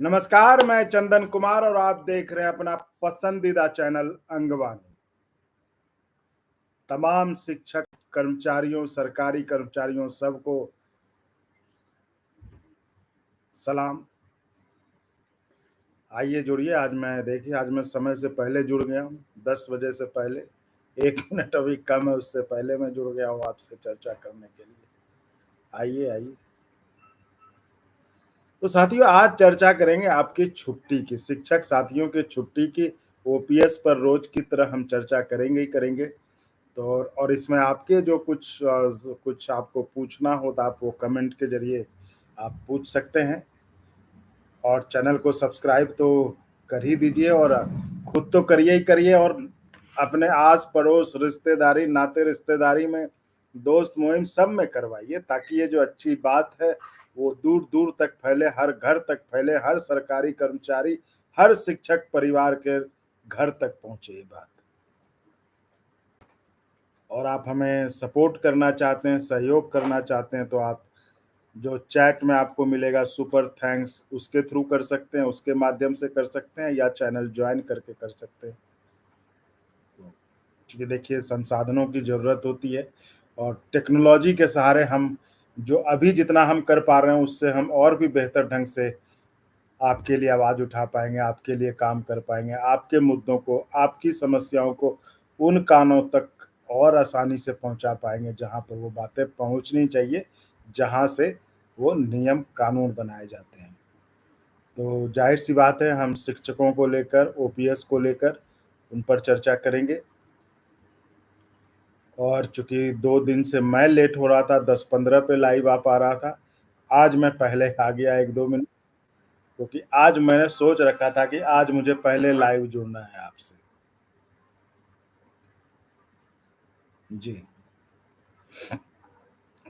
नमस्कार, मैं चंदन कुमार और आप देख रहे हैं अपना पसंदीदा चैनल अंगवानी। तमाम शिक्षक कर्मचारियों, सरकारी कर्मचारियों सबको सलाम। आइए जुड़िए। आज मैं समय से पहले जुड़ गया हूँ, 10 बजे से पहले। 1 मिनट अभी कम है, उससे पहले मैं जुड़ गया हूँ आपसे चर्चा करने के लिए। आइए, आइए। तो साथियों, आज चर्चा करेंगे आपकी छुट्टी की, शिक्षक साथियों की छुट्टी की। ओपीएस पर रोज की तरह हम चर्चा करेंगे ही करेंगे। तो और इसमें आपके जो कुछ आपको पूछना हो तो आप वो कमेंट के ज़रिए आप पूछ सकते हैं। और चैनल को सब्सक्राइब तो कर ही दीजिए, और खुद तो करिए ही करिए, और अपने आस-पड़ोस, रिश्तेदारी, नाते रिश्तेदारी में, दोस्त मोहिम सब में करवाइए, ताकि ये जो अच्छी बात है वो दूर-दूर तक फैले, हर घर तक फैले, हर सरकारी कर्मचारी, हर शिक्षक परिवार के घर तक पहुँचे ये बात। और आप हमें सपोर्ट करना चाहते हैं, सहयोग करना चाहते हैं, तो आप जो चैट में आपको मिलेगा सुपर थैंक्स, उसके थ्रू कर सकते हैं, उसके माध्यम से कर सकते हैं, या चैनल जॉइन करके कर सकते हैं। क्योंकि देखिए, संसाधनों की ज़रूरत होती है, और टेक्नोलॉजी के सहारे हम जो अभी जितना हम कर पा रहे हैं उससे हम और भी बेहतर ढंग से आपके लिए आवाज़ उठा पाएँगे, आपके लिए काम कर पाएँगे, आपके मुद्दों को, आपकी समस्याओं को उन कानों तक और आसानी से पहुँचा पाएँगे जहाँ पर वो बातें पहुँचनी चाहिए, जहाँ से वो नियम कानून बनाए जाते हैं। तो ज़ाहिर-सी बात है, हम शिक्षकों को लेकर, ओपीएस को लेकर उन पर चर्चा करेंगे। और चूँकि 2 दिन से मैं लेट हो रहा था, 10-15 पे लाइव आ पा रहा था, आज मैं पहले आ गया 1-2 मिनट, क्योंकि आज मैंने सोच रखा था कि आज मुझे पहले लाइव जुड़ना है आपसे। जी।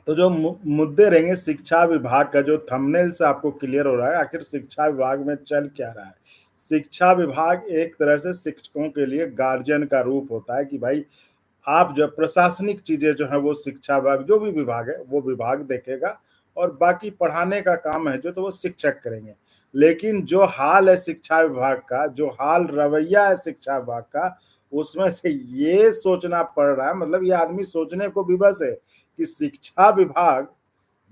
तो जो मुद्दे रहेंगे शिक्षा विभाग का, जो थंबनेल से आपको क्लियर हो रहा है, आखिर शिक्षा विभाग में चल क्या रहा है। शिक्षा विभाग एक तरह से शिक्षकों के लिए गार्जियन का रूप होता है कि भाई, आप जो प्रशासनिक चीज़ें जो हैं वो शिक्षा विभाग, जो भी विभाग है वो विभाग देखेगा, और बाकी पढ़ाने का काम है जो तो वो शिक्षक करेंगे। लेकिन जो हाल है शिक्षा विभाग का, जो हाल रवैया है शिक्षा विभाग का, उसमें से ये सोचना पड़ रहा है, मतलब ये आदमी सोचने को विवश है कि शिक्षा विभाग,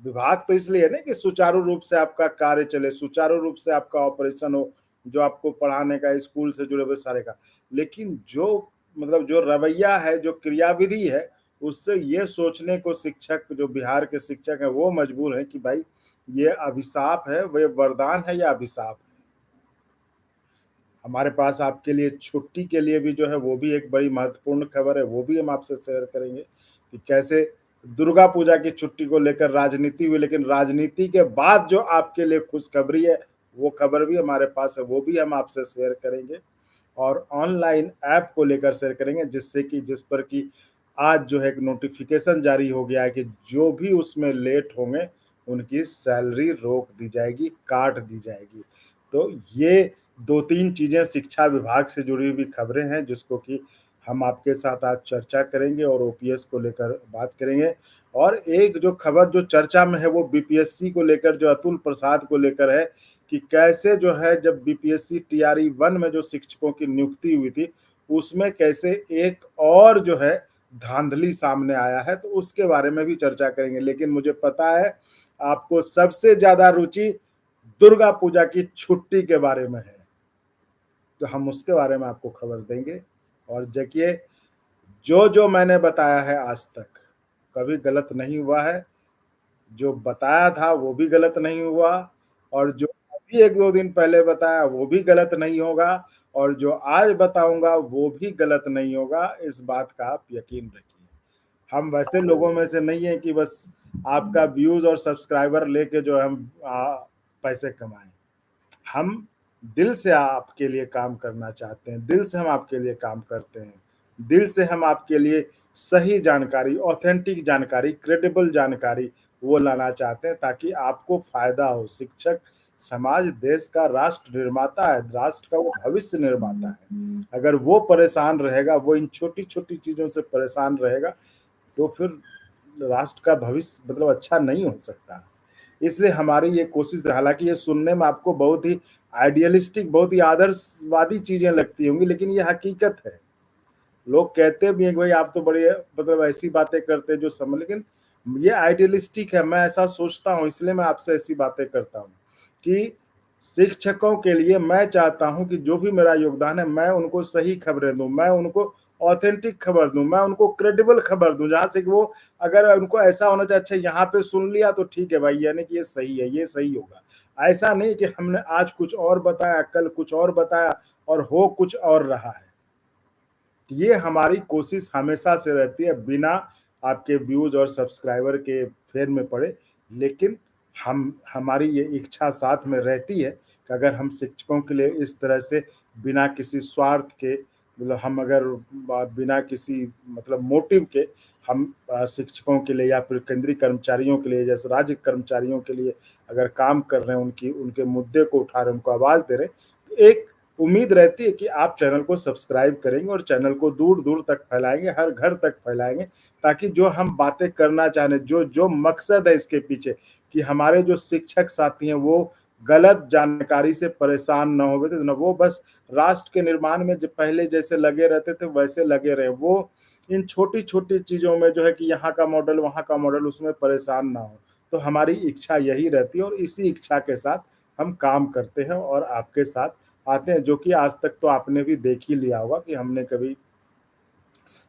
विभाग तो इसलिए है ना कि सुचारू रूप से आपका कार्य चले, सुचारू रूप से आपका ऑपरेशन हो, जो आपको पढ़ाने का, स्कूल से जुड़े हुए सारे का। लेकिन जो मतलब जो रवैया है, जो क्रियाविधि है, उससे ये सोचने को शिक्षक, जो बिहार के शिक्षक हैं, वो मजबूर हैं कि भाई, ये अभिशाप है, वो वरदान है या अभिशाप है। हमारे पास आपके लिए छुट्टी के लिए भी जो है वो भी एक बड़ी महत्वपूर्ण खबर है, वो भी हम आपसे शेयर करेंगे कि कैसे दुर्गा पूजा की छुट्टी को लेकर राजनीति हुई, लेकिन राजनीति के बाद जो आपके लिए खुशखबरी है, वो खबर भी हमारे पास है, वो भी हम आपसे शेयर करेंगे। और ऑनलाइन ऐप को लेकर शेयर करेंगे, जिससे कि जिस पर कि आज जो है एक नोटिफिकेशन जारी हो गया है कि जो भी उसमें लेट होंगे, उनकी सैलरी रोक दी जाएगी, काट दी जाएगी। तो ये 2-3 चीज़ें शिक्षा विभाग से जुड़ी हुई खबरें हैं, जिसको कि हम आपके साथ आज चर्चा करेंगे, और ओपीएस को लेकर बात करेंगे। और एक जो खबर जो चर्चा में है, वो बीपीएससी को लेकर, जो अतुल प्रसाद को लेकर है, कि कैसे जो है जब बीपीएससी टीआरई 1 में जो शिक्षकों की नियुक्ति हुई थी, उसमें कैसे एक और जो है धांधली सामने आया है, तो उसके बारे में भी चर्चा करेंगे। लेकिन मुझे पता है आपको सबसे ज़्यादा रुचि दुर्गा पूजा की छुट्टी के बारे में है, तो हम उसके बारे में आपको खबर देंगे। और देखिए, जो मैंने बताया है आज तक, कभी गलत नहीं हुआ है। जो बताया था वो भी गलत नहीं हुआ, और जो अभी 1-2 दिन पहले बताया वो भी गलत नहीं होगा, और जो आज बताऊँगा वो भी गलत नहीं होगा, इस बात का आप यकीन रखिए। हम वैसे लोगों में से नहीं हैं कि बस आपका व्यूज़ और सब्सक्राइबर लेके जो है हम पैसे कमाएँ। हम दिल से आपके लिए काम करना चाहते हैं, दिल से हम आपके लिए काम करते हैं। दिल से हम आपके लिए सही जानकारी, ऑथेंटिक जानकारी, क्रेडिबल जानकारी वो लाना चाहते हैं, ताकि आपको फ़ायदा हो। शिक्षक समाज, देश का राष्ट्र निर्माता है, राष्ट्र का वो भविष्य निर्माता है। अगर वो परेशान रहेगा, वो इन छोटी-छोटी चीज़ों से परेशान रहेगा, तो फिर राष्ट्र का भविष्य मतलब अच्छा नहीं हो सकता। इसलिए हमारी ये कोशिश है, हालाँकि ये सुनने में आपको बहुत ही आइडियलिस्टिक, बहुत ही आदर्शवादी चीज़ें लगती होंगी, लेकिन ये हकीकत है। लोग कहते भी हैं कि भाई आप तो बड़ी मतलब ऐसी बातें करते हैं जो समझ, लेकिन ये आइडियलिस्टिक है, मैं ऐसा सोचता हूँ, इसलिए मैं आपसे ऐसी बातें करता हूँ कि शिक्षकों के लिए मैं चाहता हूँ कि जो भी मेरा योगदान है, मैं उनको सही खबरें दूँ, मैं उनको ऑथेंटिक खबर दूँ, मैं उनको क्रेडिबल खबर दूँ, जहाँ से कि वो, अगर उनको ऐसा होना चाहिए अच्छा यहाँ पे सुन लिया तो ठीक है भाई, यानी कि ये सही है, ये सही होगा। ऐसा नहीं कि हमने आज कुछ और बताया, कल कुछ और बताया और हो कुछ और रहा है। ये हमारी कोशिश हमेशा से रहती है, बिना आपके व्यूज और सब्सक्राइबर के फेर में पड़े, लेकिन हम हमारी ये इच्छा साथ में रहती है कि अगर हम शिक्षकों के लिए इस तरह से बिना किसी स्वार्थ के, मतलब हम अगर बिना किसी मतलब मोटिव के हम शिक्षकों के लिए या फिर केंद्रीय कर्मचारियों के लिए, जैसे राज्य कर्मचारियों के लिए अगर काम कर रहे हैं, उनकी उनके मुद्दे को उठा रहे हैं, उनको आवाज़ दे रहे हैं, तो एक उम्मीद रहती है कि आप चैनल को सब्सक्राइब करेंगे और चैनल को दूर-दूर तक फैलाएँगे, हर घर तक फैलाएँगे, ताकि जो हम बातें करना चाह रहे हैं, जो जो मकसद है इसके पीछे, कि हमारे जो शिक्षक साथी हैं वो गलत जानकारी से परेशान ना होवे थे ना, वो बस राष्ट्र के निर्माण में जो पहले जैसे लगे रहते थे वैसे लगे रहे। वो इन छोटी-छोटी चीज़ों में जो है कि यहाँ का मॉडल, वहाँ का मॉडल, उसमें परेशान ना हो। तो हमारी इच्छा यही रहती है और इसी इच्छा के साथ हम काम करते हैं और आपके साथ आते हैं, जो कि आज तक तो आपने भी देख ही लिया होगा कि हमने कभी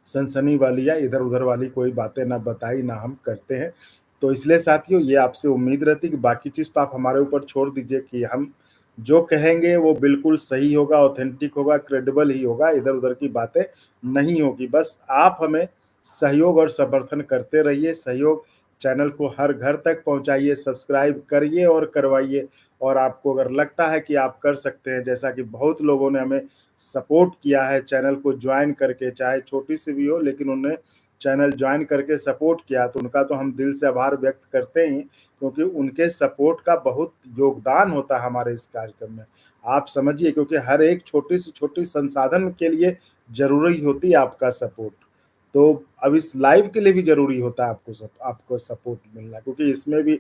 सनसनी वाली या इधर-उधर वाली कोई बातें ना बताई, ना हम करते हैं। तो इसलिए साथियों, ये आपसे उम्मीद रहती है कि बाकी चीज़ तो आप हमारे ऊपर छोड़ दीजिए कि हम जो कहेंगे वो बिल्कुल सही होगा, ऑथेंटिक होगा, क्रेडिबल ही होगा, इधर-उधर की बातें नहीं होगी। बस आप हमें सहयोग और समर्थन करते रहिए, सहयोग, चैनल को हर घर तक पहुँचाइए, सब्सक्राइब करिए और करवाइए। और आपको अगर लगता है कि आप कर सकते हैं, जैसा कि बहुत लोगों ने हमें सपोर्ट किया है चैनल को ज्वाइन करके, चाहे छोटी-सी भी हो, लेकिन उन्होंने चैनल ज्वाइन करके सपोर्ट किया, तो उनका तो हम दिल से आभार व्यक्त करते ही, क्योंकि उनके सपोर्ट का बहुत योगदान होता है हमारे इस कार्यक्रम में। आप समझिए, क्योंकि हर एक छोटी से छोटी संसाधन के लिए ज़रूरी होती है आपका सपोर्ट। तो अब इस लाइव के लिए भी ज़रूरी होता है आपको सपोर्ट मिलना, क्योंकि इसमें भी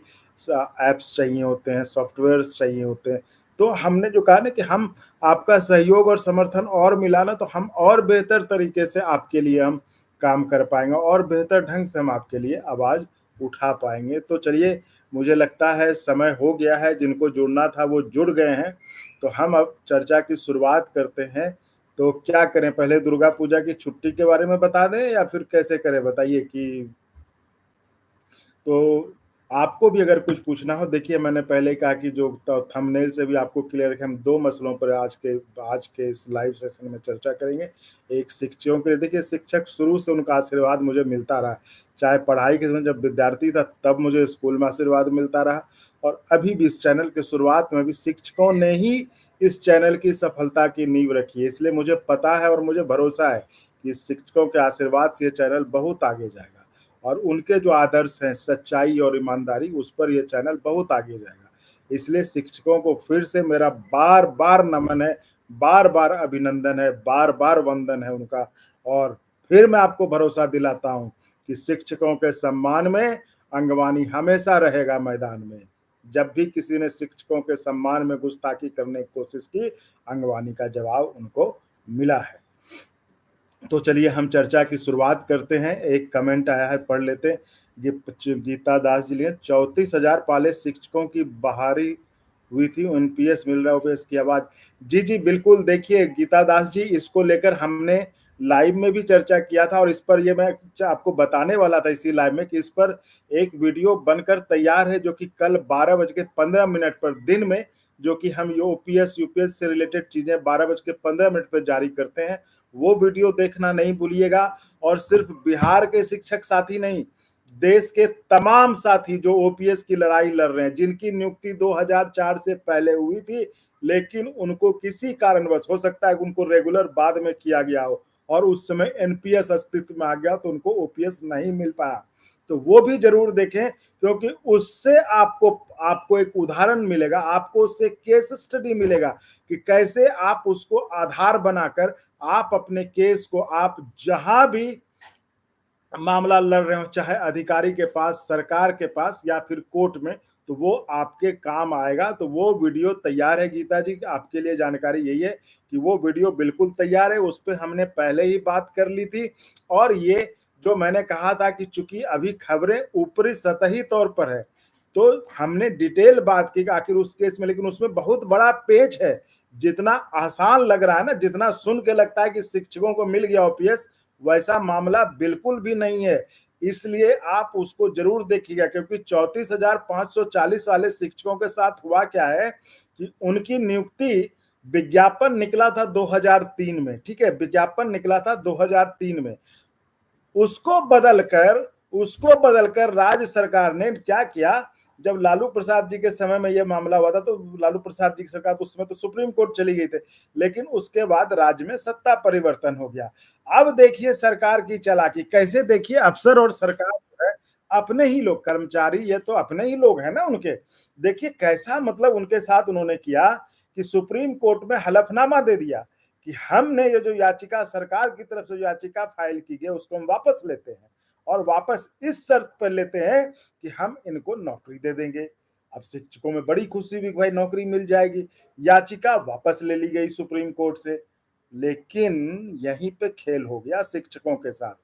ऐप्स चाहिए होते हैं, सॉफ्टवेयर्स चाहिए होते हैं। तो हमने जो कहा ना कि हम आपका सहयोग और समर्थन और मिला ना, तो हम और बेहतर तरीके से आपके लिए हम काम कर पाएँगे और बेहतर ढंग से हम आपके लिए आवाज़ उठा पाएँगे। तो चलिए, मुझे लगता है समय हो गया है, जिनको जुड़ना था वो जुड़ गए हैं। तो हम अब चर्चा की शुरुआत करते हैं। तो क्या करें, पहले दुर्गा पूजा की छुट्टी के बारे में बता दें या फिर कैसे करें, बताइए कि तो आपको भी अगर कुछ पूछना हो, देखिए मैंने पहले ही कहा कि जो थंबनेल से भी आपको क्लियर है कि हम 2 मसलों पर आज के इस लाइव सेशन में चर्चा करेंगे। एक शिक्षकों के लिए, देखिए शिक्षक शुरू से उनका आशीर्वाद मुझे मिलता रहा। चाहे पढ़ाई के समय जब विद्यार्थी था तब मुझे स्कूल में आशीर्वाद मिलता रहा, और अभी भी इस चैनल की शुरुआत में भी शिक्षकों ने ही इस चैनल की सफलता की नींव रखी है। इसलिए मुझे पता है और मुझे भरोसा है कि शिक्षकों के आशीर्वाद से ये चैनल बहुत आगे जाएगा। और उनके जो आदर्श हैं, सच्चाई और ईमानदारी, उस पर ये चैनल बहुत आगे जाएगा। इसलिए शिक्षकों को फिर से मेरा बार-बार नमन है, बार-बार अभिनंदन है, बार-बार वंदन है उनका। और फिर मैं आपको भरोसा दिलाता हूँ कि शिक्षकों के सम्मान में अंगवानी हमेशा रहेगा मैदान में। जब भी किसी ने शिक्षकों के सम्मान में गुस्ताखी करने की कोशिश की, अंगवानी का जवाब उनको मिला है। तो चलिए हम चर्चा की शुरुआत करते हैं। एक कमेंट आया है, पढ़ लेते हैं। गीता दास जी लिए 34,000 पाले शिक्षकों की बहाली हुई थी, एनपीएस मिल रहा है, ओपीएस की आवाज़। जी, जी, बिल्कुल, देखिए गीता दास जी, इसको लेकर हमने लाइव में भी चर्चा किया था और इस पर ये मैं आपको बताने वाला था इसी लाइव में कि इस पर एक वीडियो बनकर तैयार है, जो कि कल 12:15 पर दिन में, जो कि हम ये ओपीएस, यूपीएस से रिलेटेड चीज़ें 12:15 पे जारी करते हैं। वो वीडियो देखना नहीं भूलिएगा। और सिर्फ बिहार के शिक्षक साथी नहीं, देश के तमाम साथी जो ओपीएस की लड़ाई लड़ रहे हैं, जिनकी नियुक्ति 2004 से पहले हुई थी, लेकिन उनको किसी कारणवश, हो सकता है उनको रेगुलर बाद में किया गया हो और उस समय एनपीएस अस्तित्व में आ गया तो उनको ओपीएस नहीं मिल पाया, तो वो भी जरूर देखें, क्योंकि उससे आपको आपको एक उदाहरण मिलेगा, आपको उससे केस स्टडी मिलेगा कि कैसे आप उसको आधार बनाकर आप अपने केस को, आप जहां भी मामला लड़ रहे हो, चाहे अधिकारी के पास, सरकार के पास या फिर कोर्ट में, तो वो आपके काम आएगा। तो वो वीडियो तैयार है गीता जी, आपके लिए जानकारी यही है कि वो वीडियो बिल्कुल तैयार है, उस पे हमने पहले ही बात कर ली थी। और ये जो मैंने कहा था कि चूंकि अभी खबरें ऊपरी सतही तौर पर है, तो हमने डिटेल बात की आखिर उस केस में, लेकिन उसमें बहुत बड़ा पेच है। जितना आसान लग रहा है ना, जितना सुन के लगता है कि शिक्षकों को मिल गया ओपीएस, वैसा मामला बिल्कुल भी नहीं है। इसलिए आप उसको जरूर देखिएगा, क्योंकि 34,540 वाले शिक्षकों के साथ हुआ क्या है कि उनकी नियुक्ति, विज्ञापन निकला था 2003 में, ठीक है, विज्ञापन निकला था 2003 में। उसको बदलकर राज्य सरकार ने क्या किया, जब लालू प्रसाद जी के समय में यह मामला हुआ था, तो लालू प्रसाद जी की सरकार तो उस समय तो सुप्रीम कोर्ट चली गई थे, लेकिन उसके बाद राज्य में सत्ता परिवर्तन हो गया। अब देखिए सरकार की चालाकी कैसे, देखिए अफसर और सरकार जो है अपने ही लोग, कर्मचारी ये तो अपने ही लोग हैं ना उनके। देखिए कैसा मतलब उनके साथ उन्होंने किया कि सुप्रीम कोर्ट में हलफनामा दे दिया कि हमने ये जो याचिका, सरकार की तरफ से जो याचिका फाइल की गई उसको हम वापस लेते हैं, और वापस इस शर्त पर लेते हैं कि हम इनको नौकरी दे देंगे। अब शिक्षकों में बड़ी खुशी भी, भाई नौकरी मिल जाएगी। याचिका वापस ले ली गई सुप्रीम कोर्ट से, लेकिन यहीं पे खेल हो गया शिक्षकों के साथ।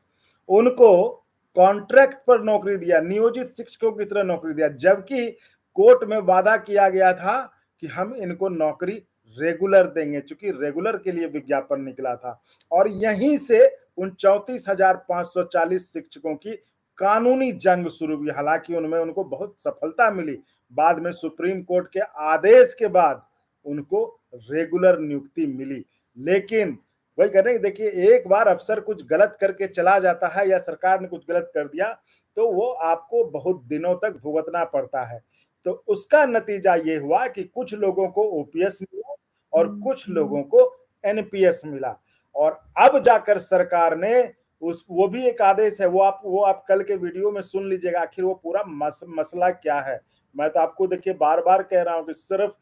उनको कॉन्ट्रैक्ट पर नौकरी दिया, नियोजित शिक्षकों की तरह नौकरी दिया, जबकि कोर्ट में वादा किया गया था कि हम इनको नौकरी रेगुलर देंगे, चूंकि रेगुलर के लिए विज्ञापन निकला था। और यहीं से उन 34,540 शिक्षकों की कानूनी जंग शुरू हुई। हालांकि उनमें उनको बहुत सफलता मिली, बाद में सुप्रीम कोर्ट के आदेश के बाद उनको रेगुलर नियुक्ति मिली। लेकिन वही कर रहे, देखिए एक बार अफसर कुछ गलत करके चला जाता है या सरकार ने कुछ गलत कर दिया, तो वो आपको बहुत दिनों तक भुगतना पड़ता है। तो उसका नतीजा ये हुआ कि कुछ लोगों को ओपीएस मिला और कुछ लोगों को एनपीएस मिला। और अब जाकर सरकार ने उस, वो भी एक आदेश है, वो आप कल के वीडियो में सुन लीजिएगा आखिर वो पूरा मसला क्या है। मैं तो आपको देखिए बार बार कह रहा हूं कि सिर्फ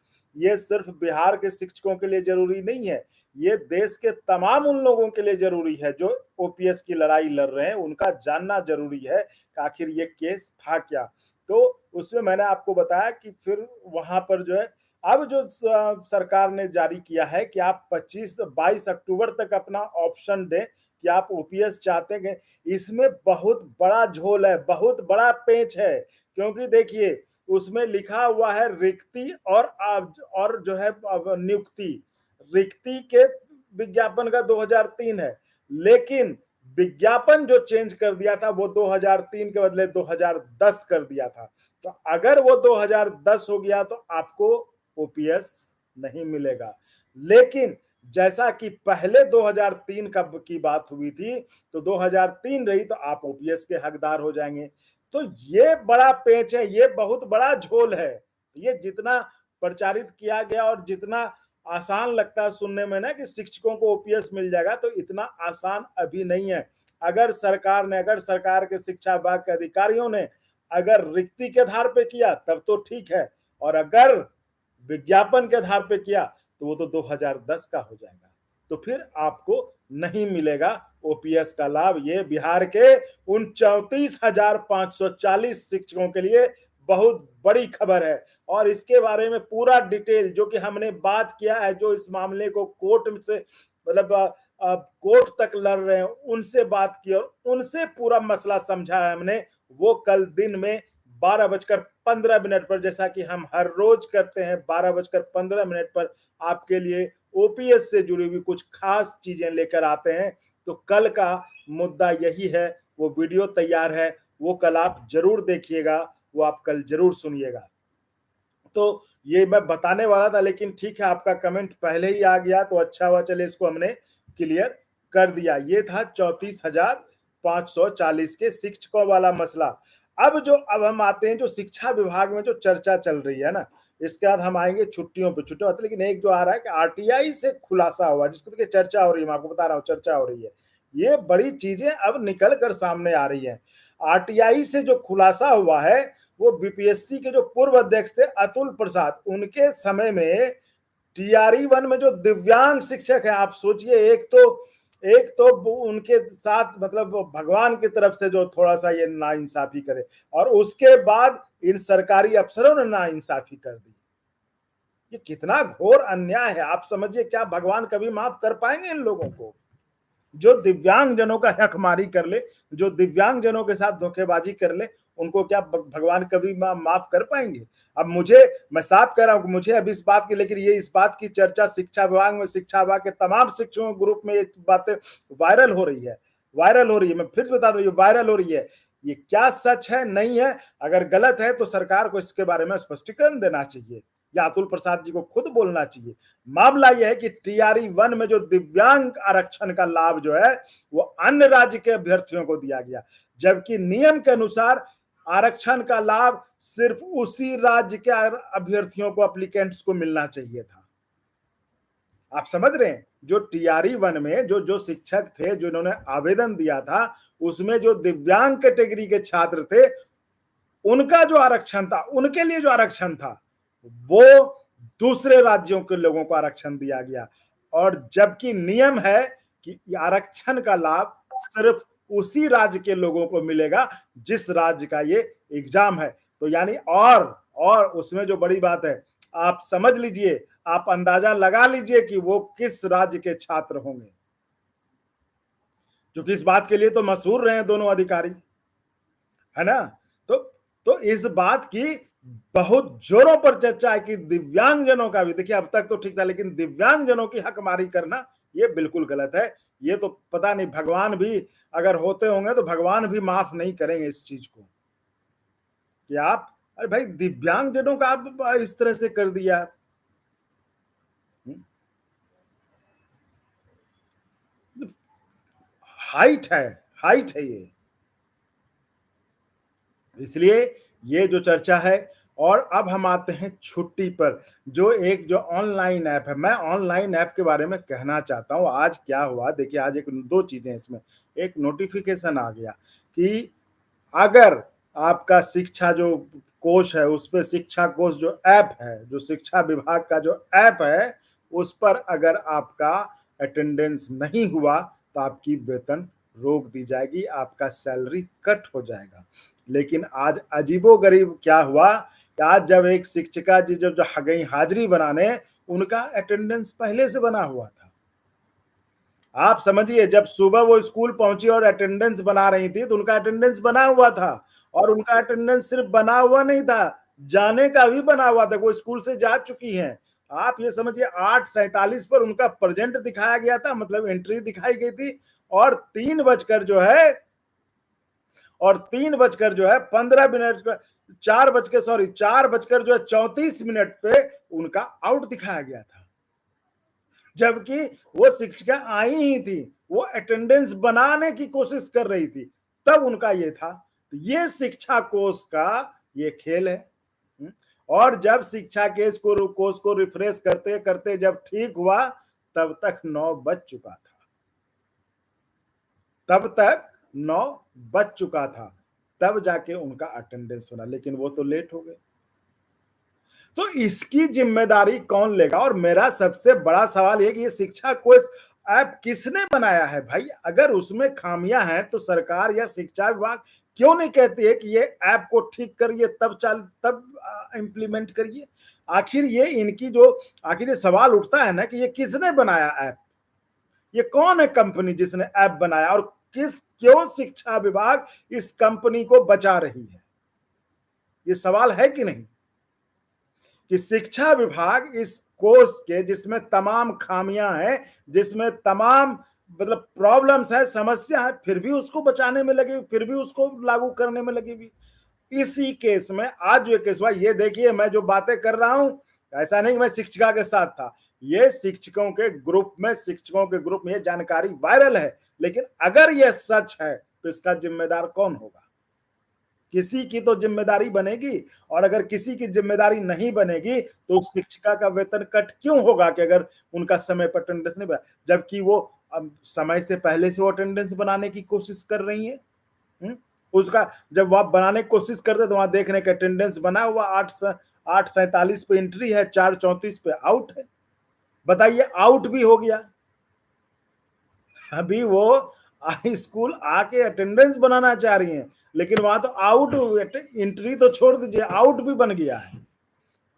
बिहार के शिक्षकों के लिए जरूरी नहीं है, ये देश के तमाम उन लोगों के लिए जरूरी है जो ओपीएस की लड़ाई लड़ रहे हैं, उनका जानना जरूरी है कि आखिर ये केस था क्या। तो उसमें मैंने आपको बताया कि फिर वहां पर जो है, अब जो सरकार ने जारी किया है कि आप 22 अक्टूबर तक अपना ऑप्शन दें कि आप ओपीएस चाहते हैं। इसमें बहुत बड़ा झोल है, बहुत बड़ा पेच है, क्योंकि देखिए उसमें लिखा हुआ है रिक्ति और जो है नियुक्ति। रिक्ति के विज्ञापन का 2003 है, लेकिन विज्ञापन जो चेंज कर दिया था वो 2003 के बदले 2010 कर दिया था। तो अगर वो 2010 हो गया तो आपको ओपीएस नहीं मिलेगा। लेकिन जैसा कि पहले 2003 की बात हुई थी, तो 2003 रही तो आप ओपीएस के हकदार हो जाएंगे। तो ये बड़ा पेच है, ये बहुत बड़ा झोल है। ये जितना प्रचारित किया गया और जितना आसान लगता है सुनने में ना कि शिक्षकों को ओपीएस मिल जाएगा, तो इतना आसान अभी नहीं है। अगर सरकार के शिक्षा विभाग के अधिकारियों ने अगर रिक्ति के आधार पे किया तब तो ठीक है, और अगर विज्ञापन के आधार पे किया तो वो तो 2010 का हो जाएगा, तो फिर आपको नहीं मिलेगा ओपीएस का लाभ। ये बिहार के उन 34,540 शिक्षकों के लिए बहुत बड़ी खबर है। और इसके बारे में पूरा डिटेल जो कि हमने बात किया है, जो इस मामले को कोर्ट से मतलब कोर्ट तक लड़ रहे हैं उनसे बात की और उनसे पूरा मसला समझा है हमने, वो कल दिन में 12:15 पर, जैसा कि हम हर रोज करते हैं, 12:15 पर आपके लिए ओपीएस से जुड़ी हुई कुछ खास चीजें लेकर आते हैं। तो कल का मुद्दा यही है, वो वीडियो तैयार है, वो कल आप जरूर देखिएगा, वो आप कल जरूर सुनिएगा। तो ये मैं बताने वाला था, लेकिन ठीक है आपका कमेंट पहले ही आ गया तो अच्छा हुआ, चले इसको हमने क्लियर कर दिया। ये था 34,540 के शिक्षकों वाला मसला। अब हम आते हैं जो शिक्षा विभाग में जो चर्चा चल रही है ना, इसके बाद हम आएंगे छुट्टियों पे, लेकिन एक जो आ रहा है कि आरटीआई से खुलासा हुआ, जिसको देखिए चर्चा हो रही है, मैं आपको बता रहा हूँ चर्चा हो रही है। ये बड़ी चीजें अब निकल कर सामने आ रही है। आरटीआई से जो खुलासा हुआ है, वो बीपीएससी के जो पूर्व अध्यक्ष थे अतुल प्रसाद, उनके समय में टीआरई 1 में जो दिव्यांग शिक्षक हैं, आप सोचिए एक तो उनके साथ मतलब भगवान की तरफ से जो थोड़ा-सा ये नाइंसाफ़ी करे और उसके बाद इन सरकारी अफ़सरों ने नाइंसाफ़ी कर दी। ये कितना घोर अन्याय है, आप समझिए क्या भगवान कभी माफ़ कर पाएँगे इन लोगों को? जो दिव्यांगजनों का हकमारी कर ले, जो दिव्यांगजनों के साथ धोखेबाजी कर ले, उनको क्या भगवान कभी माफ कर पाएंगे? अब मैं साफ कह रहा हूं कि मुझे अब इस बात की, लेकिन ये इस बात की चर्चा शिक्षा विभाग में, शिक्षा विभाग के तमाम शिक्षकों के ग्रुप में ये बातें वायरल हो रही है, वायरल हो रही है। मैं फिर से बता दूं, ये वायरल हो रही है। ये क्या सच है नहीं है, अगर गलत है तो सरकार को इसके बारे में स्पष्टीकरण देना चाहिए या अतुल प्रसाद जी को खुद बोलना चाहिए। मामला यह है कि टीआरई 1 में जो दिव्यांग आरक्षण का लाभ जो है वो अन्य राज्य के अभ्यर्थियों को दिया गया, जबकि नियम के अनुसार आरक्षण का लाभ सिर्फ उसी राज्य के अभ्यर्थियों को, एप्लीकेंट्स को मिलना चाहिए था। आप समझ रहे हैं? जो टीआरई 1 में जो जो शिक्षक थे जिन्होंने आवेदन दिया था, उसमें जो दिव्यांग कैटेगरी के छात्र थे, उनका जो आरक्षण था, उनके लिए जो आरक्षण था, वो दूसरे राज्यों के लोगों को आरक्षण दिया गया। और जबकि नियम है कि आरक्षण का लाभ सिर्फ उसी राज्य के लोगों को मिलेगा जिस राज्य का ये एग्जाम है। तो यानी और उसमें जो बड़ी बात है, आप समझ लीजिए, आप अंदाजा लगा लीजिए कि वो किस राज्य के छात्र होंगे, क्योंकि इस बात के लिए तो मशहूर रहे हैं दोनों अधिकारी, है ना? तो तो इस बात की बहुत जोरों पर चर्चा है कि दिव्यांगजनों का भी, देखिए अब तक तो ठीक था, लेकिन दिव्यांगजनों की हकमारी करना ये बिल्कुल गलत है। ये तो पता नहीं, भगवान भी अगर होते होंगे तो भगवान भी माफ नहीं करेंगे इस चीज को कि आप, अरे भाई दिव्यांगजनों का आप इस तरह से कर दिया। हाइट है, हाइट है ये, इसलिए ये जो चर्चा है। और अब हम आते हैं छुट्टी पर, जो एक जो ऑनलाइन ऐप है, मैं ऑनलाइन ऐप के बारे में कहना चाहता हूँ। आज क्या हुआ देखिए, आज एक दो चीजें इसमें, एक नोटिफिकेशन आ गया कि अगर आपका शिक्षा जो कोष है, उस पे शिक्षा कोष जो ऐप है, जो शिक्षा विभाग का जो ऐप है, उस पर अगर आपका अटेंडेंस नहीं हुआ तो आपकी वेतन रोक दी जाएगी, आपका सैलरी कट हो जाएगा। लेकिन आज अजीबोगरीब क्या हुआ कि आज जब एक शिक्षिका जी जब गई हाजिरी बनाने, उनका अटेंडेंस पहले से बना हुआ था। आप समझिए, जब सुबह वो स्कूल पहुंची और अटेंडेंस बना रही थी तो उनका अटेंडेंस बना हुआ था, और उनका अटेंडेंस सिर्फ बना हुआ नहीं था, जाने का भी बना हुआ था, वो स्कूल से जा चुकी हैं। आप ये समझिए 8:47 पर उनका प्रेजेंट दिखाया गया था, मतलब एंट्री दिखाई गई थी, और 3 बजकर जो है, 15 मिनट पर, 4 बजकर 34 उनका आउट दिखाया गया था। जबकि वो शिक्षिका आई ही थी, वो अटेंडेंस बनाने की कोशिश कर रही थी, तब उनका ये था। तो ये शिक्षा कोष का ये खेल है। और जब शिक्षा केस को कोष को रिफ्रेश करते करते जब ठीक हुआ, तब तक 9 बज चुका था, तब तक 9 बज चुका था, तब जाके उनका अटेंडेंस बना, लेकिन वो तो लेट हो गए। तो इसकी जिम्मेदारी कौन लेगा? और मेरा सबसे बड़ा सवाल ये कि ये शिक्षा कोष ऐप किसने बनाया है भाई? अगर उसमें खामियां हैं तो सरकार या शिक्षा विभाग क्यों नहीं कहती है कि ये ऐप को ठीक करिए, तब इंप्लीमेंट करिए? आखिर ये इनकी जो, आखिर ये सवाल उठता है ना कि ये किसने बनाया ऐप? ये कौन है कंपनी जिसने ऐप बनाया, और क्यों शिक्षा विभाग इस कंपनी को बचा रही है? ये सवाल है कि नहीं, कि शिक्षा विभाग इस कोर्स के, जिसमें तमाम खामियां हैं, जिसमें तमाम मतलब प्रॉब्लम्स है, समस्या है, फिर भी उसको बचाने में लगे, फिर भी उसको लागू करने में लगी हुई। इसी केस में आज जो केस हुआ, ये देखिए, मैं जो बातें कर रहा हूं, ऐसा नहीं मैं शिक्षिका के साथ था, ये शिक्षकों के ग्रुप में ये जानकारी वायरल है। लेकिन अगर ये सच है तो इसका जिम्मेदार कौन होगा? किसी की तो जिम्मेदारी बनेगी, और अगर किसी की जिम्मेदारी नहीं बनेगी तो उस शिक्षिका का वेतन कट क्यों होगा कि अगर उनका समय पर अटेंडेंस नहीं बना, जबकि वो समय से पहले से वो अटेंडेंस बनाने की कोशिश कर रही है। उसका जब वो आप बनाने की कोशिश करते तो वहां देख रहे हैं कि अटेंडेंस बना हुआ 8:47 पे एंट्री है, 4:34 पे आउट है। बताइए, आउट भी हो गया। अभी वो स्कूल आके अटेंडेंस बनाना चाह रही हैं, लेकिन वहां तो आउट, एंट्री तो छोड़ दीजिए, आउट भी बन गया है।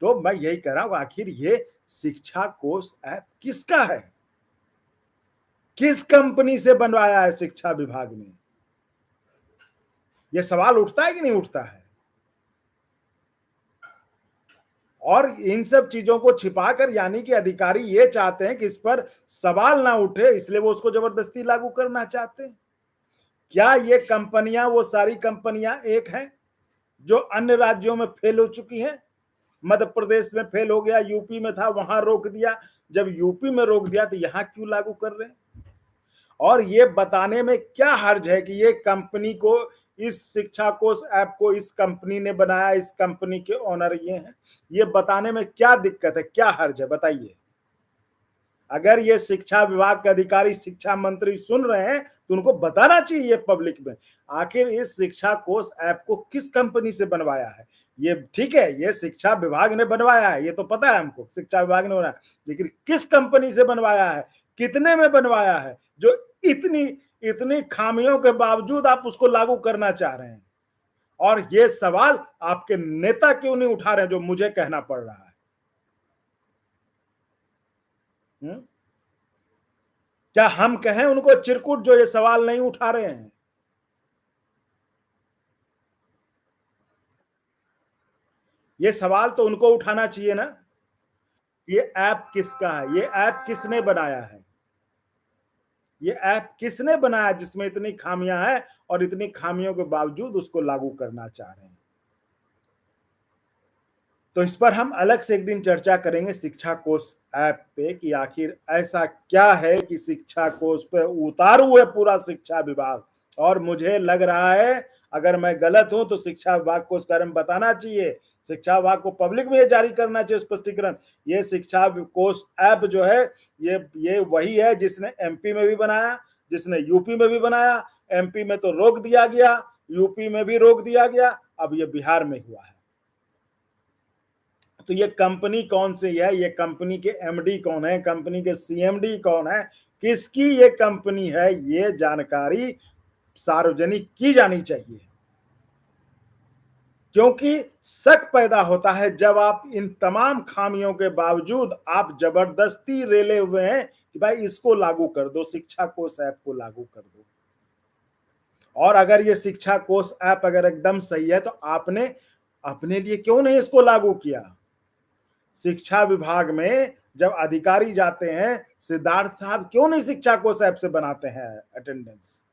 तो मैं यही कह रहा हूं, आखिर ये शिक्षा कोष ऐप किसका है? किस कंपनी से बनवाया है शिक्षा विभाग ने? ये सवाल उठता है कि नहीं उठता है? और इन सब चीजों को छिपाकर, यानी कि अधिकारी ये चाहते हैं कि इस पर सवाल ना उठे, इसलिए वो उसको जबरदस्ती लागू करना चाहते हैं। क्या ये कंपनियां वो सारी कंपनियां एक हैं जो अन्य राज्यों में फेल हो चुकी हैं? मध्य प्रदेश में फेल हो गया, यूपी में था, वहां रोक दिया। जब यूपी में रोक दिया तो यहां क्यों लागू कर रहे हैं? और ये बताने में क्या हर्ज है कि ये कंपनी को, इस शिक्षा कोष ऐप को इस कंपनी ने बनाया, इस कंपनी के ओनर ये हैं? ये बताने में क्या दिक्कत है, क्या हर्ज है, बताइए। अगर ये शिक्षा विभाग के अधिकारी शिक्षा मंत्री सुन रहे हैं तो उनको बताना चाहिए पब्लिक में, आखिर इस शिक्षा कोष ऐप को किस कंपनी से बनवाया है। ये ठीक है, ये शिक्षा विभाग ने बनवाया है, ये तो पता है हमको, शिक्षा विभाग ने बनाया, लेकिन किस कंपनी से बनवाया है, कितने में बनवाया है, जो इतनी इतनी खामियों के बावजूद आप उसको लागू करना चाह रहे हैं। और ये सवाल आपके नेता क्यों नहीं उठा रहे हैं, जो मुझे कहना पड़ रहा है। हुँ? क्या हम कहें उनको चिरकुट जो ये सवाल नहीं उठा रहे हैं? ये सवाल तो उनको उठाना चाहिए ना। ये ऐप किसका है? ये ऐप किसने बनाया है? ये ऐप किसने बनाया जिसमें इतनी खामियां हैं और इतनी खामियों के बावजूद उसको लागू करना चाह रहे हैं? तो इस पर हम अलग से एक दिन चर्चा करेंगे, शिक्षा कोष ऐप पे, कि आखिर ऐसा क्या है कि शिक्षा कोष पे उतारू है पूरा शिक्षा विभाग। और मुझे लग रहा है, अगर मैं गलत हूं तो शिक्षा विभाग को उसका बारे में बताना चाहिए, शिक्षा विभाग को पब्लिक में ये जारी करना चाहिए स्पष्टीकरण। ये शिक्षा कोष ऐप जो है, ये वही है जिसने एमपी में भी बनाया, जिसने यूपी में भी बनाया। एमपी में तो रोक दिया गया, यूपी में भी रोक दिया गया, अब ये बिहार में हुआ है। तो ये कंपनी कौन सी है, ये कंपनी के एमडी कौन है, कंपनी के सीएमडी कौन है, किसकी ये कंपनी है, ये जानकारी सार्वजनिक की जानी चाहिए। क्योंकि शक पैदा होता है जब आप इन तमाम खामियों के बावजूद आप जबरदस्ती रेले हुए हैं कि भाई इसको लागू कर दो, शिक्षा कोष ऐप को लागू कर दो। और अगर ये शिक्षा कोष ऐप अगर एकदम सही है तो आपने अपने लिए क्यों नहीं इसको लागू किया? शिक्षा विभाग में जब अधिकारी जाते हैं, सिद्धार्थ साहब क्यों नहीं शिक्षा कोष ऐप से बनाते हैं अटेंडेंस?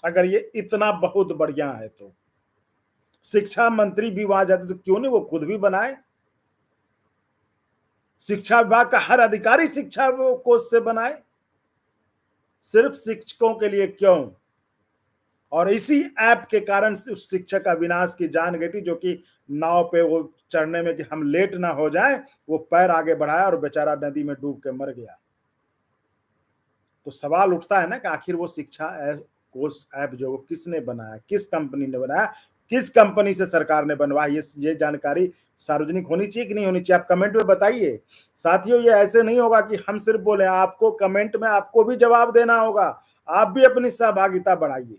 अगर ये इतना बहुत बढ़िया है तो शिक्षा मंत्री भी वहां जाते तो क्यों नहीं वो खुद भी बनाए? शिक्षा विभाग का हर अधिकारी शिक्षा कोष से बनाए, सिर्फ शिक्षकों के लिए क्यों? और इसी ऐप के कारण से उस शिक्षक का विनाश की जान गई थी, जो कि नाव पे वो चढ़ने में कि हम लेट ना हो जाए, वो पैर आगे बढ़ाया और बेचारा नदी में डूब के मर गया। तो सवाल उठता है ना कि आखिर वो शिक्षा कोष ऐप जो वो किसने बनाया, किस कंपनी ने बनाया, किस कंपनी से सरकार ने बनवाया, ये जानकारी सार्वजनिक होनी चाहिए कि नहीं होनी चाहिए? आप कमेंट में बताइए। साथियों, ये ऐसे नहीं होगा कि हम सिर्फ बोले, आपको कमेंट में आपको भी जवाब देना होगा, आप भी अपनी सहभागिता बढ़ाइए।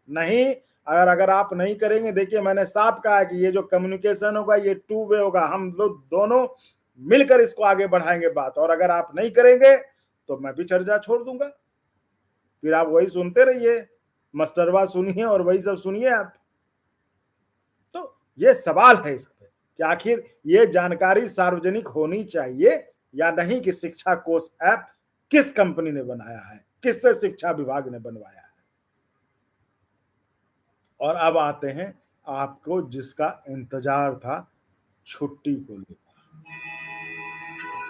नहीं, अगर अगर आप नहीं करेंगे, देखिए मैंने साफ कहा है कि ये जो कम्युनिकेशन होगा ये टू वे होगा, हम लोग दोनों मिलकर इसको आगे बढ़ाएंगे बात। और अगर आप नहीं करेंगे तो मैं भी चर्चा छोड़ दूंगा, फिर आप वही सुनते रहिए, मास्टरवा सुनिए और वही सब सुनिए आप। तो ये सवाल है इस पे कि आखिर ये जानकारी सार्वजनिक होनी चाहिए या नहीं, कि शिक्षा कोष ऐप किस कंपनी ने बनाया है, किससे शिक्षा विभाग ने बनवाया है। और अब आते हैं आपको जिसका इंतजार था, छुट्टी को लेकर,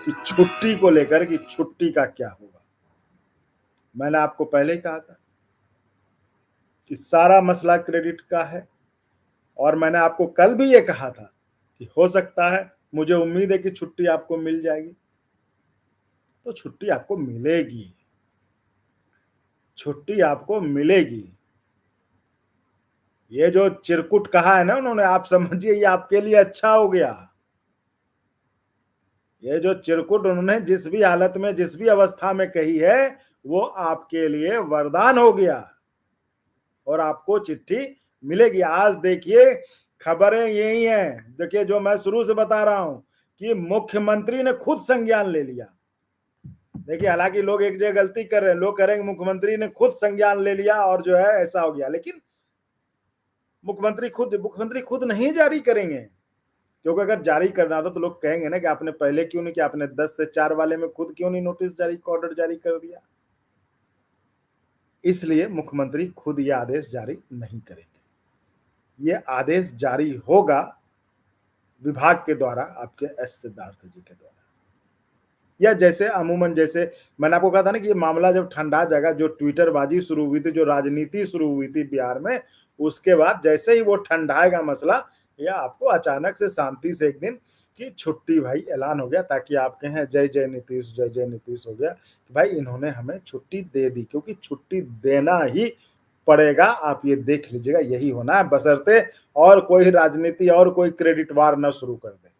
कि छुट्टी को लेकर कि छुट्टी का क्या होगा। मैंने आपको पहले ही कहा था कि सारा मसला क्रेडिट का है, और मैंने आपको कल भी ये कहा था कि हो सकता है, मुझे उम्मीद है कि छुट्टी आपको मिल जाएगी। तो छुट्टी आपको मिलेगी, छुट्टी आपको मिलेगी। ये जो चिरकुट कहा है ना उन्होंने, आप समझिए ये आपके लिए अच्छा हो गया, ये जो चिरकुट उन्होंने जिस भी हालत में, जिस भी अवस्था में कही है, वो आपके लिए वरदान हो गया और आपको चिट्ठी मिलेगी। आज देखिए खबरें यही हैं, देखिए जो मैं शुरू से बता रहा हूं कि मुख्यमंत्री ने खुद संज्ञान ले लिया। देखिए हालांकि लोग एक जगह गलती कर रहे हैं, लोग कह रहे हैं मुख्यमंत्री ने खुद संज्ञान ले लिया और जो है ऐसा हो गया, लेकिन मुख्यमंत्री खुद नहीं जारी करेंगे, क्योंकि अगर जारी करना था तो लोग कहेंगे ना कि आपने पहले क्यों नहीं किया, आपने 10 से 4 वाले में खुद क्यों नहीं नोटिस जारी, ऑर्डर जारी कर दिया। इसलिए मुख्यमंत्री खुद ये आदेश जारी नहीं करेंगे, ये आदेश जारी होगा विभाग के द्वारा, आपके एस सिद्धार्थ जी के द्वारा। या जैसे अमूमन, जैसे मैंने आपको कहा था ना कि ये मामला जब ठंडा जाएगा, जो ट्विटरबाजी शुरू हुई थी, जो राजनीति शुरू हुई थी बिहार में, उसके बाद जैसे ही वो ठंडाएगा मसला, या आपको अचानक से शांति से एक दिन कि छुट्टी भाई ऐलान हो गया, ताकि आप कहें जय जय नीतीश, जय जय नीतीश हो गया, भाई इन्होंने हमें छुट्टी दे दी, क्योंकि छुट्टी देना ही पड़ेगा, आप ये देख लीजिएगा, यही होना है, बशर्ते और कोई राजनीति और कोई क्रेडिट वार न शुरू कर दे।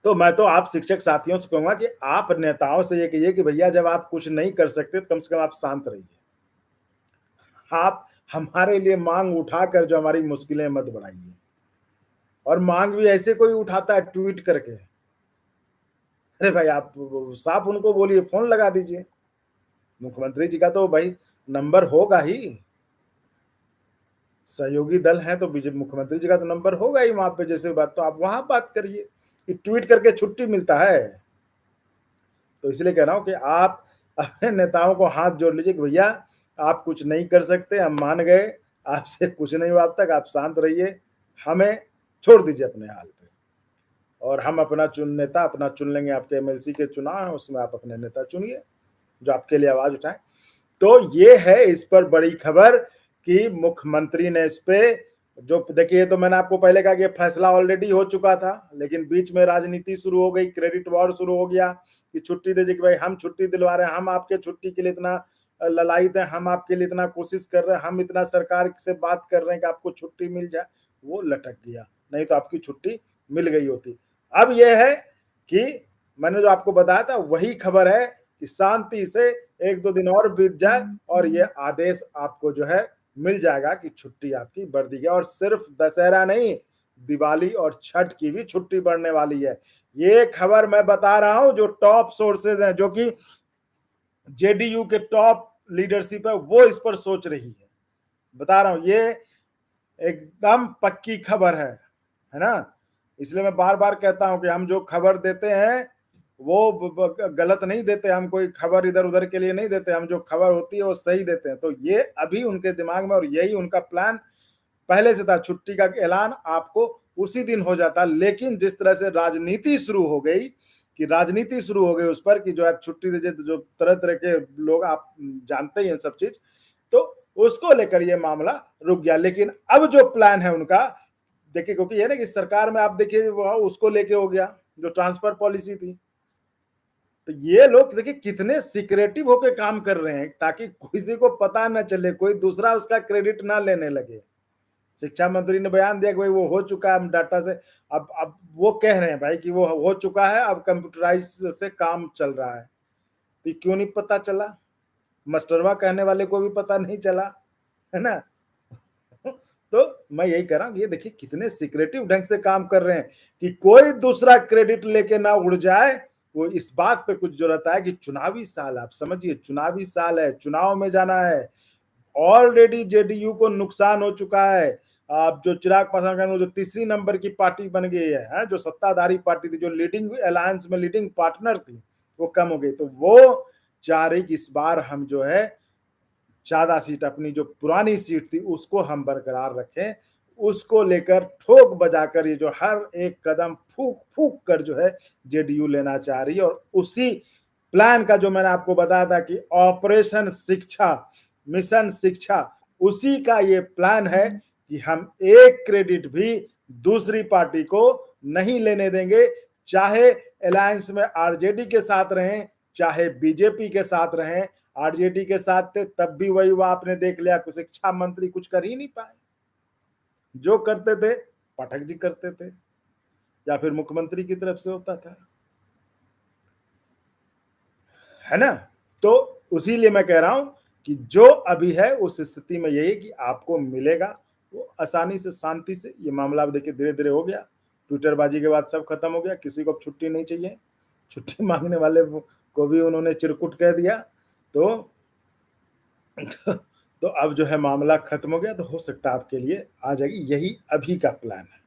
तो मैं तो आप शिक्षक साथियों से कहूंगा कि आप नेताओं से ये कहिए कि भैया जब आप कुछ नहीं कर सकते तो कम से कम आप शांत रहिए, आप हमारे लिए मांग उठाकर जो हमारी मुश्किलें मत बढ़ाइए। और मांग भी ऐसे कोई उठाता है ट्वीट करके, अरे भाई आप साफ उनको बोलिए, फोन लगा दीजिए। मुख्यमंत्री जी का तो भाई नंबर होगा ही, सहयोगी दल है तो बीजेपी, मुख्यमंत्री जी का तो नंबर होगा ही वहां पे, जैसे बात तो आप वहां बात करिए कि ट्वीट करके छुट्टी मिलता है। तो इसलिए कह रहा हूं कि आप अपने नेताओं को हाथ जोड़ लीजिए कि भैया आप कुछ नहीं कर सकते, हम मान गए, आपसे कुछ नहीं हुआ अब तक, आप शांत रहिए, हमें छोड़ दीजिए अपने हाल पे, और हम अपना नेता अपना चुन लेंगे। आपके एमएलसी के चुनाव है, उसमें आप अपने नेता चुनिए जो आपके लिए आवाज उठाए। तो ये है इस पर बड़ी खबर कि मुख्यमंत्री ने इस पे जो, देखिए तो मैंने आपको पहले कहा कि फैसला ऑलरेडी हो चुका था, लेकिन बीच में राजनीति शुरू हो गई, क्रेडिट वॉर शुरू हो गया कि छुट्टी दे दी, कि भाई हम छुट्टी दिलवा रहे हैं, हम आपके छुट्टी के लिए इतना ललायत है, हम आपके लिए इतना कोशिश कर रहे हैं, हम इतना सरकार से बात कर रहे हैं कि आपको छुट्टी मिल जाए, वो लटक गया, नहीं तो आपकी छुट्टी मिल गई होती। अब यह है कि मैंने जो आपको बताया था वही खबर है कि शांति से 1-2 दिन और बीत जाए और ये आदेश आपको जो है मिल जाएगा कि छुट्टी आपकी बढ़ दी गई, और सिर्फ दशहरा नहीं, दिवाली और छठ की भी छुट्टी बढ़ने वाली है। ये खबर मैं बता रहा हूं जो टॉप सोर्सेज हैं, जो कि जेडीयू के टॉप लीडरशिप है, वो इस पर सोच रही है, बता रहा हूं, ये एकदम पक्की खबर है ना। इसलिए मैं बार बार कहता हूं कि हम जो खबर देते हैं वो गलत नहीं देते, हम कोई खबर इधर उधर के लिए नहीं देते, हम जो खबर होती है वो सही देते हैं। तो ये अभी उनके दिमाग में, और यही उनका प्लान पहले से था, छुट्टी का ऐलान आपको उसी दिन हो जाता, लेकिन जिस तरह से राजनीति शुरू हो गई, कि राजनीति शुरू हो गई उस पर कि जो आप छुट्टी दीजिए, तो जो तरह तरह के लोग, आप जानते ही हैं सब चीज, तो उसको लेकर ये मामला रुक गया। लेकिन अब जो प्लान है उनका, देखिए क्योंकि ये ना कि सरकार में आप देखिए उसको लेके हो गया जो ट्रांसफर पॉलिसी थी, तो ये लोग देखिए कितने सिक्रेटिव होके काम कर रहे हैं ताकि किसी को पता न चले, कोई दूसरा उसका क्रेडिट ना लेने लगे। शिक्षा मंत्री ने बयान दिया कि भाई वो हो चुका है, हम डाटा से, अब वो कह रहे हैं भाई कि वो हो चुका है, अब कंप्यूटराइज से काम चल रहा है, तो क्यों नहीं पता चला, मास्टरवा कहने वाले को भी पता नहीं चला, है ना। तो मैं यही कह रहा हूँ, ये देखिए कितने सिक्रेटिव ढंग से काम कर रहे हैं कि कोई दूसरा क्रेडिट लेके ना उड़ जाए। वो इस बात पे कुछ जरूरत है कि चुनावी साल, आप समझिए चुनावी साल है, चुनाव में जाना है, ऑलरेडी जेडीयू को नुकसान हो चुका है। आप जो चिराग पासवान जो तीसरी नंबर की पार्टी बन गई है, जो सत्ताधारी पार्टी थी, जो लीडिंग अलायंस में लीडिंग पार्टनर थी, वो कम हो गई, तो वो चाह रही कि इस बार हम जो है ज्यादा सीट, अपनी जो पुरानी सीट थी उसको हम बरकरार रखें, उसको लेकर ठोक बजाकर ये जो हर एक कदम फूक फूक कर जो है जेडीयू लेना चाह रही है। और उसी प्लान का जो मैंने आपको बताया था कि ऑपरेशन शिक्षा, मिशन शिक्षा, उसी का ये प्लान है कि हम एक क्रेडिट भी दूसरी पार्टी को नहीं लेने देंगे, चाहे अलायंस में आरजेडी के साथ रहें, चाहे बीजेपी के साथ रहें। आरजेडी के साथ थे तब भी वही हुआ, आपने देख लिया, शिक्षा मंत्री कुछ कर ही नहीं पाए, जो करते थे पाठक जी करते थे। या फिर मुख्यमंत्री की तरफ से होता था, है ना? तो उसीलिए मैं कह रहा हूं कि जो अभी है उस स्थिति में यही कि आपको मिलेगा वो आसानी से, शांति से। ये मामला अब देखिए धीरे धीरे हो गया, ट्विटरबाजी के बाद सब खत्म हो गया, किसी को अब छुट्टी नहीं चाहिए, छुट्टी मांगने वाले को भी उन्होंने चिरकुट कह दिया। तो तो अब जो है मामला खत्म हो गया, तो हो सकता है आपके लिए आ जाएगी, यही अभी का प्लान है।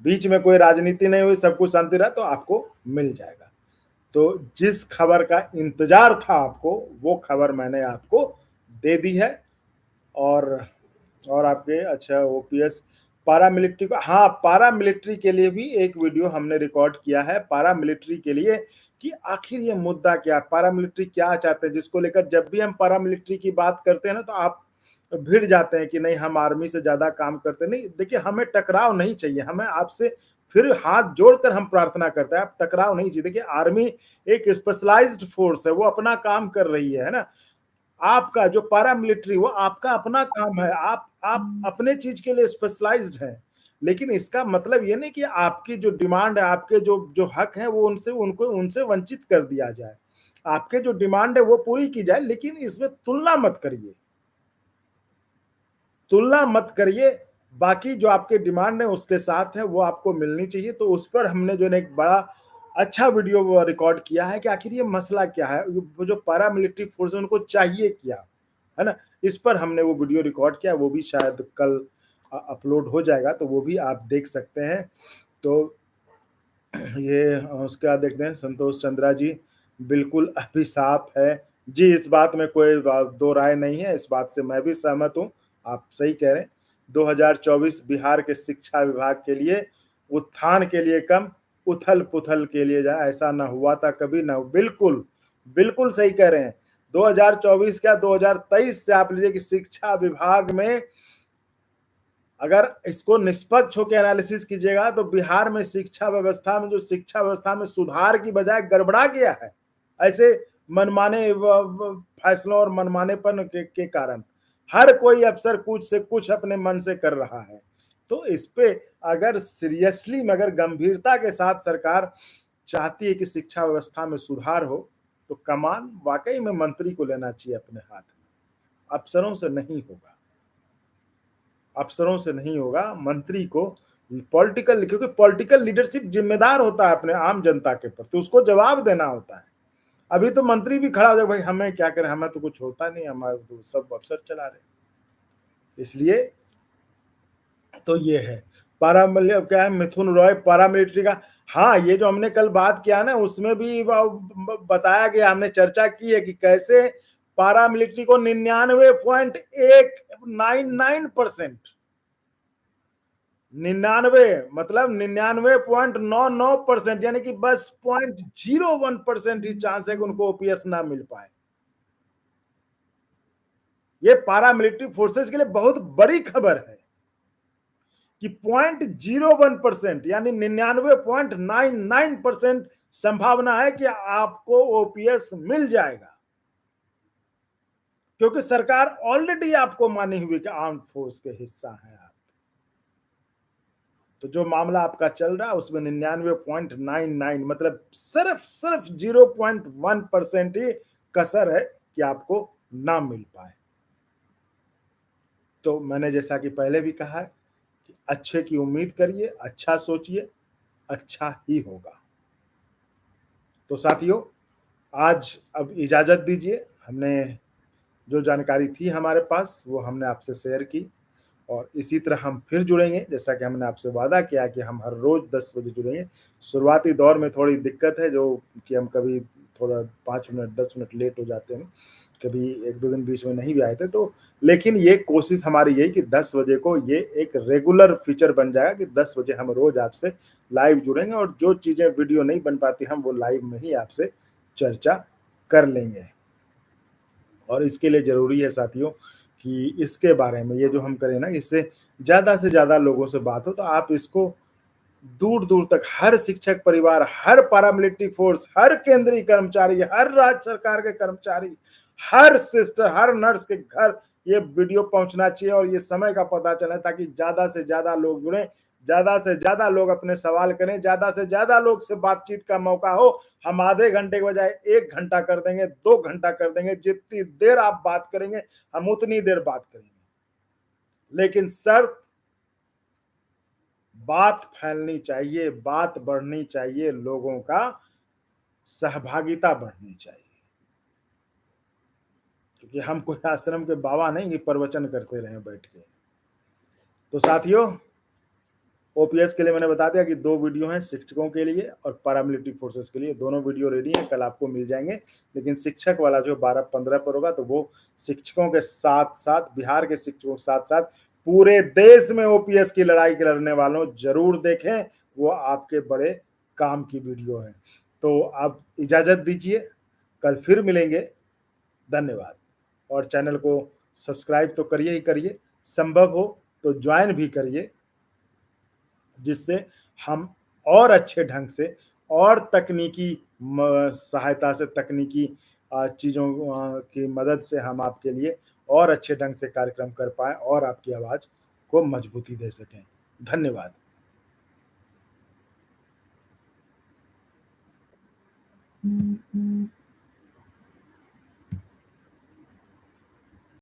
बीच में कोई राजनीति नहीं हुई, सब कुछ शांति रहा, तो आपको मिल जाएगा। तो जिस खबर का इंतजार था आपको, वो खबर मैंने आपको दे दी है। और आपके अच्छा ओपीएस पारामिलिट्री को, हाँ, पारामिलिट्री के लिए भी एक वीडियो हमने रिकॉर्ड किया है, पारामिलिट्री के लिए कि आखिर ये मुद्दा क्या, पारामिलिट्री क्या चाहते हैं, जिसको लेकर जब भी हम पारामिलिट्री की बात करते हैं ना, तो आप भिड़ जाते हैं कि नहीं हम आर्मी से ज्यादा काम करते नहीं। देखिए, हमें टकराव नहीं चाहिए, हमें आपसे फिर हाथ जोड़कर हम प्रार्थना करते हैं, आप टकराव नहीं चाहिए। देखिए, आर्मी एक स्पेशलाइज्ड फोर्स है, वो अपना काम कर रही है ना। आपका जो पैरामिलिट्री, वो आपका अपना काम है, आप अपने चीज के लिए स्पेशलाइज्ड हैं। लेकिन इसका मतलब ये नहीं कि आपकी जो डिमांड है, आपके जो जो हक है, वो उनसे वंचित कर दिया जाए। आपके जो डिमांड है वो पूरी की जाए, लेकिन इसमें तुलना मत करिए, तुलना मत करिए। बाकी जो आपके डिमांड है उसके साथ है, वो आपको मिलनी चाहिए। तो उस पर हमने जो है एक बड़ा अच्छा वीडियो रिकॉर्ड किया है कि आखिर ये मसला क्या है, वो जो पैरामिलिट्री फोर्स है उनको चाहिए क्या, है ना। इस पर हमने वो वीडियो रिकॉर्ड किया, वो भी शायद कल अपलोड हो जाएगा, तो वो भी आप देख सकते हैं। तो ये उसके बाद देखते हैं, संतोष चंद्रा जी, बिल्कुल अभिशाप है जी, इस बात में कोई दो राय नहीं है, इस बात से मैं भी सहमत हूँ। आप सही कह रहे हैं। 2024 बिहार के शिक्षा विभाग के लिए उत्थान के लिए कम, उथल पुथल के लिए जाए, ऐसा ना हुआ था कभी ना। बिल्कुल बिल्कुल सही कह रहे हैं। 2024 क्या 2023 से आप लीजिए कि शिक्षा विभाग में अगर इसको निष्पक्ष होकर एनालिसिस कीजिएगा, तो बिहार में शिक्षा व्यवस्था में, जो शिक्षा व्यवस्था में सुधार की बजाय गड़बड़ा गया है, ऐसे मनमाने फैसलों और मनमानेपन के कारण हर कोई अफसर कुछ से कुछ अपने मन से कर रहा है। तो इस पे अगर सीरियसली, मगर गंभीरता के साथ सरकार चाहती है कि शिक्षा व्यवस्था में सुधार हो, तो कमान वाकई में मंत्री को लेना चाहिए अपने हाथ में, अफसरों से नहीं होगा, अफसरों से नहीं होगा, मंत्री को पॉलिटिकल, क्योंकि पॉलिटिकल लीडरशिप जिम्मेदार होता है अपने आम जनता के प्रति, उसको जवाब देना होता है। अभी तो मंत्री भी खड़ा हो जाए, भाई हमें क्या करें, हमें तो कुछ होता नहीं, हमारे तो सब अफसर चला रहे। इसलिए तो ये है क्या है, मिथुन रॉय पैरामिलिट्री का। हाँ, ये जो हमने कल बात किया ना, उसमें भी बताया गया, हमने चर्चा की है कि कैसे पैरामिलिट्री को 99.199%, 99 मतलब 99.99%, यानी कि बस 0.01% ही चांस है कि उनको ओपीएस ना मिल पाए। ये पैरामिलिट्री फोर्सेस के लिए बहुत बड़ी खबर है कि 0.01%, यानी 99.99% संभावना है कि आपको ओपीएस मिल जाएगा, क्योंकि सरकार ऑलरेडी आपको मानी हुई कि आर्म फोर्स के हिस्सा है आप। तो जो मामला आपका चल रहा है उसमें 99.99 मतलब सिर्फ 0.1% ही कसर है कि आपको ना मिल पाए। तो मैंने जैसा कि पहले भी कहा है कि अच्छे की उम्मीद करिए, अच्छा सोचिए, अच्छा ही होगा। तो साथियों, आज अब इजाजत दीजिए, हमने जो जानकारी थी हमारे पास वो हमने आपसे शेयर की, और इसी तरह हम फिर जुड़ेंगे, जैसा कि हमने आपसे वादा किया कि हम हर रोज 10 बजे जुड़ेंगे। शुरुआती दौर में थोड़ी दिक्कत है, जो कि हम कभी थोड़ा 5 मिनट 10 मिनट लेट हो जाते हैं, कभी 1-2 दिन बीच में नहीं भी आए थे, तो लेकिन ये कोशिश हमारी यही कि 10 बजे को ये एक रेगुलर फीचर बन जाएगा कि 10 बजे हम रोज आपसे लाइव जुड़ेंगे, और जो चीज़ें वीडियो नहीं बन पाती हम वो लाइव में ही आपसे चर्चा कर लेंगे। और इसके लिए ज़रूरी है साथियों कि इसके बारे में, ये जो हम करें ना, इससे ज़्यादा से ज़्यादा लोगों से बात हो, तो आप इसको दूर-दूर तक हर शिक्षक परिवार, हर पैरामिलिट्री फोर्स, हर केंद्रीय कर्मचारी, हर राज्य सरकार के कर्मचारी, हर सिस्टर, हर नर्स के घर ये वीडियो पहुंचना चाहिए, और ये समय का पता चले ताकि ज़्यादा से ज़्यादा लोग जुड़ें। ज़्यादा से ज़्यादा लोग अपने सवाल करें, ज़्यादा से ज़्यादा लोग से बातचीत का मौका हो। हम आधे घंटे के बजाय 1 घंटा कर देंगे, 2 घंटा कर देंगे, जितनी देर आप बात करेंगे, हम उतनी देर बात करेंगे। लेकिन शर्त, बात फैलनी चाहिए, बात बढ़नी चाहिए, लोगों का सहभागिता बढ़नी चाहिए। क्योंकि हम कोई आश्रम के बाबा नहीं कि प्रवचन करते रहें बैठ के। तो साथियों, ओपीएस के लिए मैंने बता दिया कि 2 वीडियो हैं शिक्षकों के लिए और पैरामिलिट्री फोर्सेस के लिए। दोनों वीडियो रेडी हैं, कल आपको मिल जाएंगे। लेकिन शिक्षक वाला जो 12-15 पर होगा, तो वो शिक्षकों के साथ साथ, बिहार के शिक्षकों के साथ साथ पूरे देश में ओपीएस की लड़ाई लड़ने वालों जरूर देखें। वो आपके बड़े काम की वीडियो है। तो आप इजाजत दीजिए, कल फिर मिलेंगे। धन्यवाद। और चैनल को सब्सक्राइब तो करिए ही करिए, संभव हो तो ज्वाइन भी करिए, जिससे हम और अच्छे ढंग से और तकनीकी सहायता से, तकनीकी चीज़ों की मदद से हम आपके लिए और अच्छे ढंग से कार्यक्रम कर पाएँ और आपकी आवाज़ को मजबूती दे सकें। धन्यवाद।